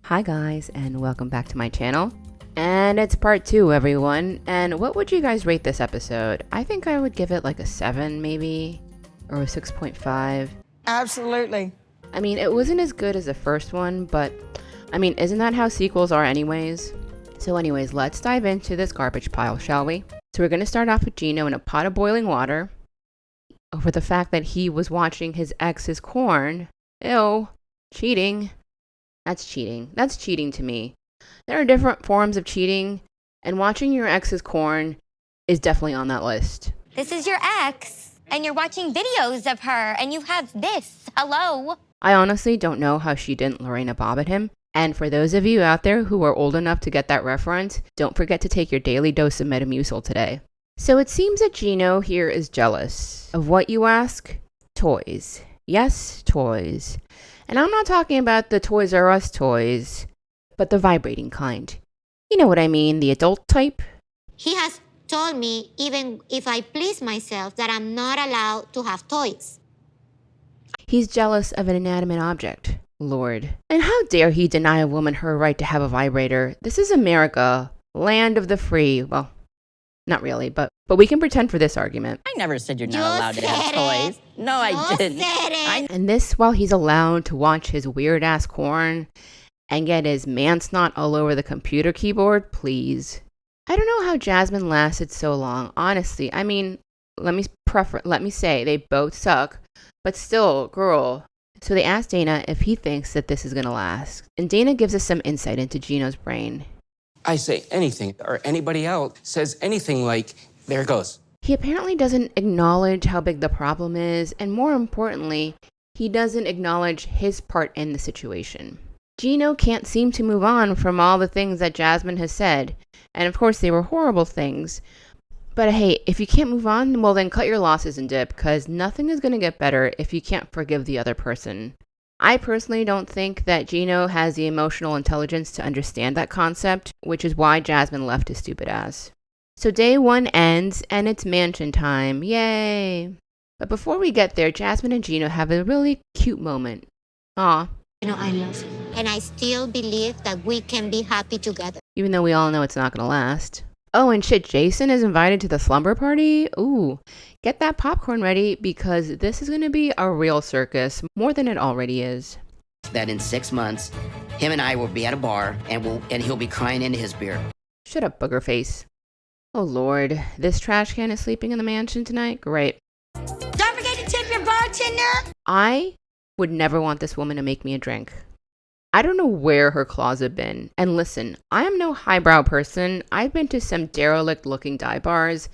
Hi guys, and welcome back to my channel. And it's part 2, everyone. And what would you guys rate this episode? I think I would give it like a 7 maybe, or a 6.5. Absolutely. I mean, it wasn't as good as the first one, but I mean, isn't that how sequels are anyways? So anyways, let's dive into this garbage pile, shall we? So we're going to start off with Gino in a pot of boiling water over the fact that he was watching his ex's corn. Ew, cheating. That's cheating. That's cheating to me. There are different forms of cheating, and watching your ex's corn is definitely on that list. This is your ex, and you're watching videos of her, and you have this. Hello? I honestly don't know how she didn't Lorena Bob at him. And for those of you out there who are old enough to get that reference, don't forget to take your daily dose of Metamucil today. So it seems that Gino here is jealous of what you ask? Toys. Yes, toys. And I'm not talking about the Toys R Us toys, but the vibrating kind. You know what I mean, the adult type? He has told me, even if I please myself, that I'm not allowed to have toys. He's jealous of an inanimate object. Lord. And how dare he deny a woman her right to have a vibrator? This is America, land of the free. Well, not really, but we can pretend for this argument. I never said you're not allowed to have toys. No, I didn't. And this while he's allowed to watch his weird-ass corn and get his man-snot all over the computer keyboard, please. I don't know how Jasmine lasted so long, honestly. I mean, let me say, they both suck, but still, girl. So they asked Dana if he thinks that this is going to last. And Dana gives us some insight into Gino's brain. I say anything, or anybody else says anything like, there it goes. He apparently doesn't acknowledge how big the problem is, and more importantly, he doesn't acknowledge his part in the situation. Gino can't seem to move on from all the things that Jasmine has said, and of course they were horrible things. But hey, if you can't move on, well then cut your losses and dip, because nothing is going to get better if you can't forgive the other person. I personally don't think that Gino has the emotional intelligence to understand that concept, which is why Jasmine left his stupid ass. So day 1 ends, and it's mansion time. Yay! But before we get there, Jasmine and Gino have a really cute moment. Aw. You know, I love you. And I still believe that we can be happy together. Even though we all know it's not going to last. Oh, and shit, Jason is invited to the slumber party? Ooh, get that popcorn ready because this is going to be a real circus, more than it already is. That in 6 months, him and I will be at a bar and he'll be crying into his beer. Shut up, booger face. Oh lord, this trash can is sleeping in the mansion tonight? Great. Don't forget to tip your bartender. I would never want this woman to make me a drink. I don't know where her claws have been. And listen, I am no highbrow person. I've been to some derelict looking dive bars,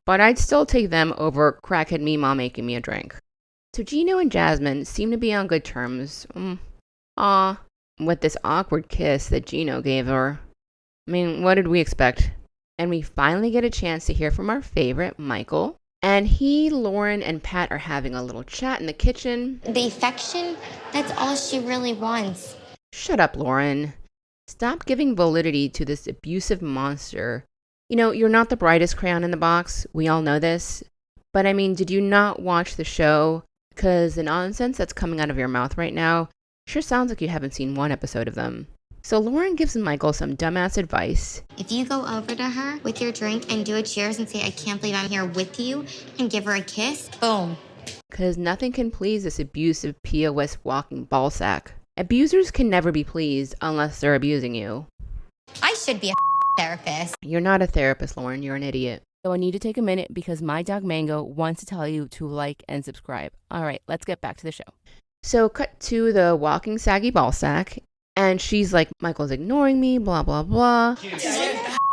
but I'd still take them over crackhead Mima making me a drink. So Gino and Jasmine seem to be on good terms. With this awkward kiss that Gino gave her. I mean, what did we expect? And we finally get a chance to hear from our favorite, Micael. And he, Lauren, and Pat are having a little chat in the kitchen. The affection, that's all she really wants. Shut up, Lauren. Stop giving validity to this abusive monster. You know, you're not the brightest crayon in the box. We all know this. But I mean, did you not watch the show? Because the nonsense that's coming out of your mouth right now sure sounds like you haven't seen one episode of them. So Lauren gives Micael some dumbass advice. If you go over to her with your drink and do a cheers and say, I can't believe I'm here with you, and give her a kiss, boom. Because nothing can please this abusive POS walking ballsack. Abusers can never be pleased unless they're abusing you. I should be a therapist. You're not a therapist, Lauren. You're an idiot. So I need to take a minute because my dog Mango wants to tell you to like and subscribe. All right, let's get back to the show. So cut to the walking saggy ballsack. And she's like, Michael's ignoring me, blah, blah, blah. Making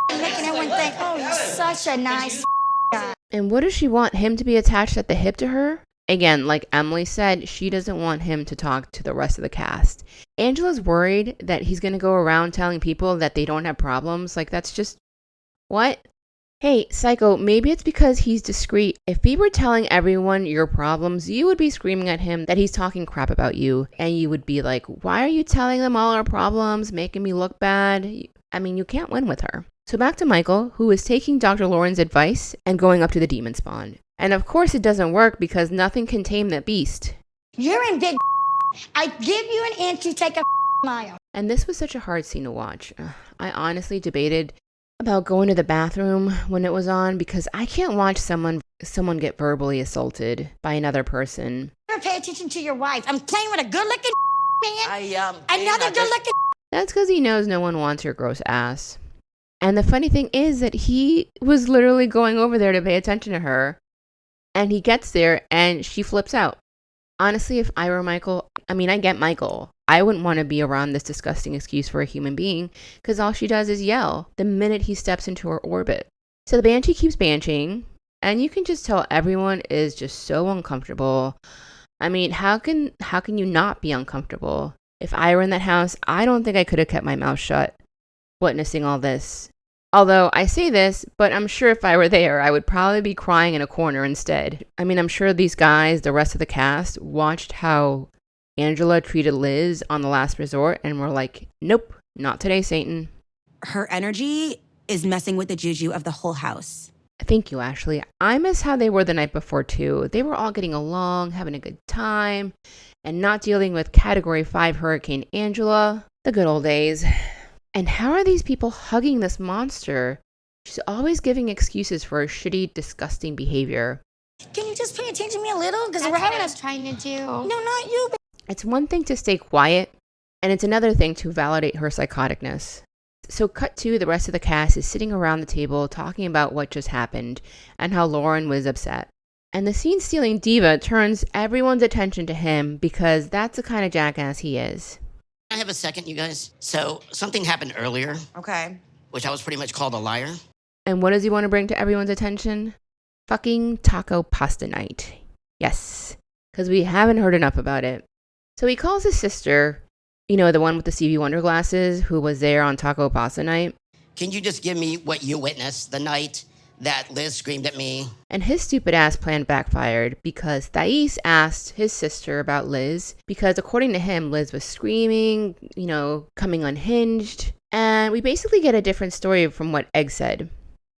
everyone think, oh, you're such a nice guy. And what does she want? Him to be attached at the hip to her? Again, like Emily said, she doesn't want him to talk to the rest of the cast. Angela's worried that he's going to go around telling people that they don't have problems. Like, that's just... What? Hey, Psycho, maybe it's because he's discreet. If he were telling everyone your problems, you would be screaming at him that he's talking crap about you. And you would be like, why are you telling them all our problems, making me look bad? I mean, you can't win with her. So back to Micael, who is taking Dr. Lauren's advice and going up to the demon spawn. And of course it doesn't work because nothing can tame that beast. You're in big. I give you an inch, you take a mile. And this was such a hard scene to watch. I honestly debated about going to the bathroom when it was on because I can't watch someone get verbally assaulted by another person. Never pay attention to your wife. I'm playing with a good-looking man. Another good-looking. That's because he knows no one wants your gross ass. And the funny thing is that he was literally going over there to pay attention to her. And he gets there and she flips out. Honestly, if I were Micael, I get Micael. I wouldn't want to be around this disgusting excuse for a human being because all she does is yell the minute he steps into her orbit. So the banshee keeps banshing and you can just tell everyone is just so uncomfortable. How can you not be uncomfortable? If I were in that house, I don't think I could have kept my mouth shut witnessing all this. Although I say this, but I'm sure if I were there, I would probably be crying in a corner instead. I'm sure these guys, the rest of the cast, watched how Angela treated Liz on The Last Resort and were like, nope, not today, Satan. Her energy is messing with the juju of the whole house. Thank you, Ashley. I miss how they were the night before, too. They were all getting along, having a good time, and not dealing with Category 5 Hurricane Angela. The good old days. And how are these people hugging this monster? She's always giving excuses for her shitty, disgusting behavior. Can you just pay attention to me a little? Because That's we're what having I a... was trying to do. No, not you. It's one thing to stay quiet, and it's another thing to validate her psychoticness. So cut to the rest of the cast is sitting around the table talking about what just happened and how Lauren was upset. And the scene-stealing diva turns everyone's attention to him because that's the kind of jackass he is. I have a second, you guys. So something happened earlier, Okay. which I was pretty much called a liar. And what does he want to bring to everyone's attention? Fucking taco pasta night. Yes, because we haven't heard enough about it. So he calls his sister, the one with the CV Wonder glasses who was there on taco pasta night. Can you just give me what you witnessed the night that Liz screamed at me? And his stupid ass plan backfired because Thais asked his sister about Liz because according to him, Liz was screaming, coming unhinged. And we basically get a different story from what Egg said.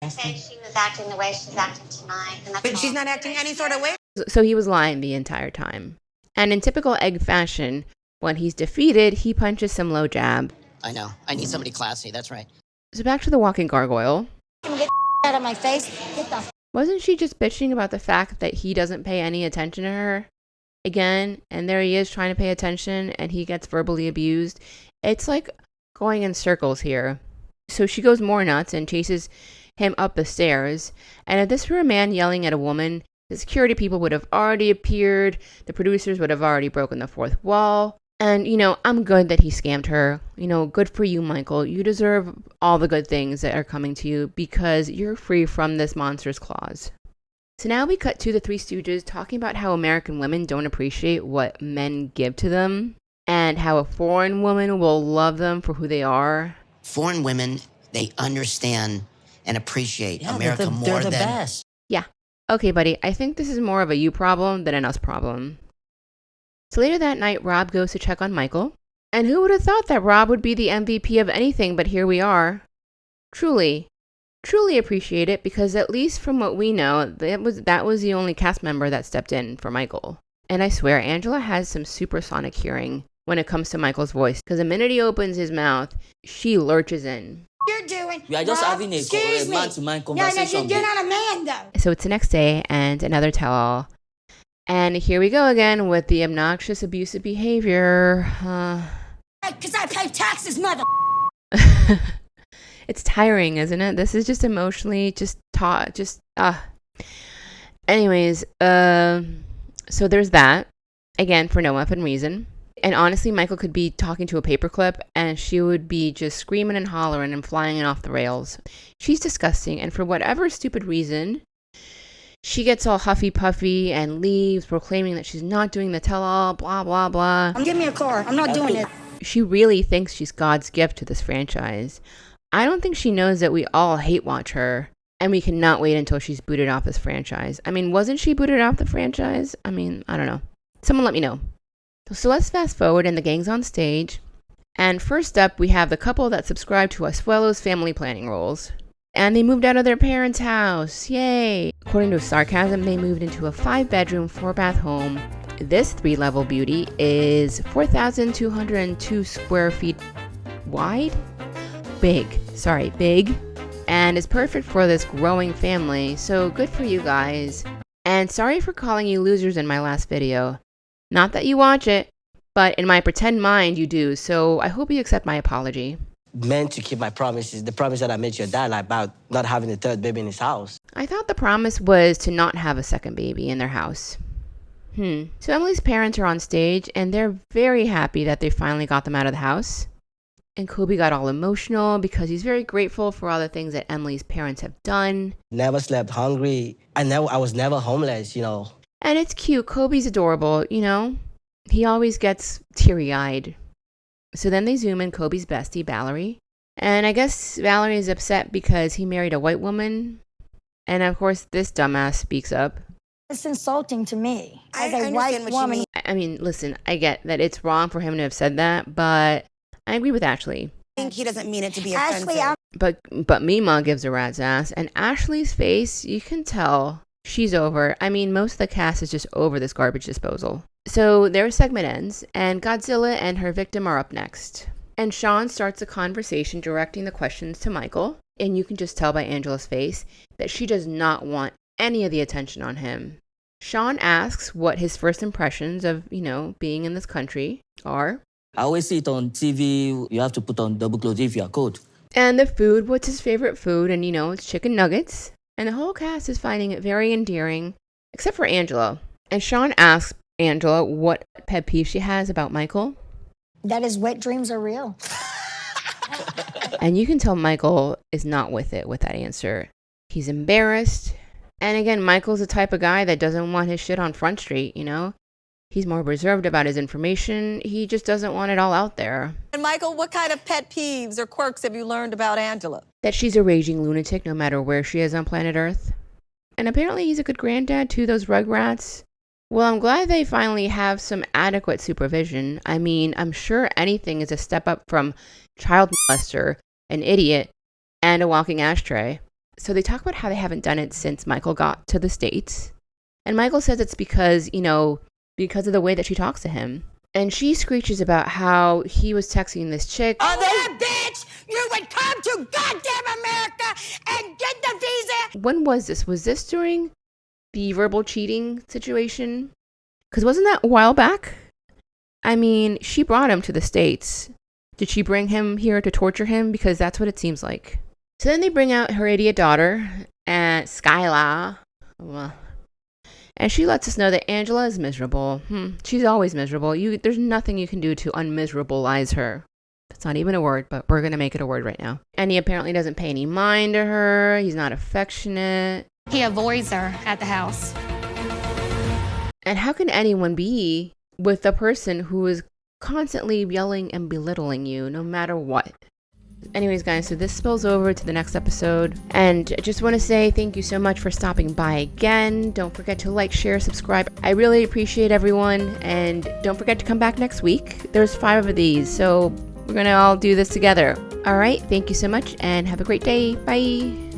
I said she was acting the way she's acting tonight. And that's But she's not acting any sort of way. So he was lying the entire time. And in typical Egg fashion, when he's defeated, he punches some low jab. I know. I need somebody classy. That's right. So back to the walking gargoyle. Get out of my face. Get the... Wasn't she just bitching about the fact that he doesn't pay any attention to her? Again, and there he is trying to pay attention and he gets verbally abused. It's like going in circles here. So she goes more nuts and chases him up the stairs. And if this were a man yelling at a woman, the security people would have already appeared. The producers would have already broken the fourth wall. And, I'm good that he scammed her. Good for you, Micael. You deserve all the good things that are coming to you because you're free from this monster's claws. So now we cut to the Three Stooges talking about how American women don't appreciate what men give to them and how a foreign woman will love them for who they are. Foreign women, they understand and appreciate Yeah, America more they're the than... best. Yeah. Okay, buddy. I think this is more of a you problem than an us problem. So later that night, Rob goes to check on Micael. And who would have thought that Rob would be the MVP of anything, but here we are. Truly appreciate it because at least from what we know, that was the only cast member that stepped in for Micael. And I swear, Angela has some supersonic hearing when it comes to Michael's voice because the minute he opens his mouth, she lurches in. You're doing... We are just Rob, having a excuse me. man-to-man No, conversation. you're not a man, though. So it's the next day and another tell-all. And here we go again with the obnoxious, abusive behavior. Because I pay taxes, mother... It's tiring, isn't it? This is just emotionally Anyways, so there's that. Again, for no effing reason. And honestly, Micael could be talking to a paperclip and she would be just screaming and hollering and flying off the rails. She's disgusting. And for whatever stupid reason, she gets all huffy puffy and leaves, proclaiming that she's not doing the tell-all, blah, blah, blah. Give me a car. I'm not doing it. She really thinks she's God's gift to this franchise. I don't think she knows that we all hate watch her. And we cannot wait until she's booted off this franchise. Wasn't she booted off the franchise? I don't know. Someone let me know. So let's fast forward and the gang's on stage. And first up, we have the couple that subscribe to Asuelo's family planning rules. And they moved out of their parents' house. Yay! According to Sarcasm, they moved into a 5-bedroom, 4-bath home. This 3-level beauty is 4,202 square feet wide? Big. Sorry, big. And is perfect for this growing family, so good for you guys. And sorry for calling you losers in my last video. Not that you watch it, but in my pretend mind you do, so I hope you accept my apology. Meant to keep my promises, the promise that I made to your dad about not having a third baby in his house. I thought the promise was to not have a second baby in their house. So Emily's parents are on stage, and they're very happy that they finally got them out of the house. And Kobe got all emotional because he's very grateful for all the things that Emily's parents have done. Never slept hungry. I was never homeless, you know. And it's cute. Kobe's adorable, you know. He always gets teary-eyed. So then they zoom in Kobe's bestie, Valerie. And I guess Valerie is upset because he married a white woman. And of course, this dumbass speaks up. It's insulting to me as I a understand white what you woman. mean. I mean, listen, I get that it's wrong for him to have said that, but I agree with Ashley. I think he doesn't mean it to be Ashley, offensive. But Mima gives a rat's ass, and Ashley's face, you can tell she's over. I mean, most of the cast is just over this garbage disposal. So their segment ends, and Godzilla and her victim are up next. And Sean starts a conversation directing the questions to Micael, and you can just tell by Angela's face that she does not want any of the attention on him. Sean asks what his first impressions of, being in this country are. I always see it on TV, you have to put on double clothes if you are cold. And the food, what's his favorite food? And it's chicken nuggets. And the whole cast is finding it very endearing, except for Angela. And Sean asks Angela what pet peeve she has about Micael. That his wet dreams are real. And you can tell Micael is not with that answer. He's embarrassed. And again, Michael's the type of guy that doesn't want his shit on Front Street, He's more reserved about his information. He just doesn't want it all out there. And Micael, what kind of pet peeves or quirks have you learned about Angela? That she's a raging lunatic no matter where she is on planet Earth. And apparently he's a good granddad to those rugrats. Well, I'm glad they finally have some adequate supervision. I mean, I'm sure anything is a step up from child molester, an idiot, and a walking ashtray. So they talk about how they haven't done it since Micael got to the States. And Micael says it's because, because of the way that she talks to him. And she screeches about how he was texting this chick. Oh, that bitch! You would come to goddamn America and get the visa! When was this? Was this during the verbal cheating situation? Because wasn't that a while back? I mean, she brought him to the States. Did she bring him here to torture him? Because that's what it seems like. So then they bring out her idiot daughter, Skylar. Well, and she lets us know that Angela is miserable. She's always miserable. There's nothing you can do to unmiserableize her. That's not even a word, but we're going to make it a word right now. And he apparently doesn't pay any mind to her. He's not affectionate. He avoids her at the house. And how can anyone be with a person who is constantly yelling and belittling you no matter what? Anyways, guys, so this spills over to the next episode. And I just want to say thank you so much for stopping by again. Don't forget to like, share, subscribe. I really appreciate everyone. And don't forget to come back next week. There's 5 of these, so we're going to all do this together. All right, thank you so much and have a great day. Bye.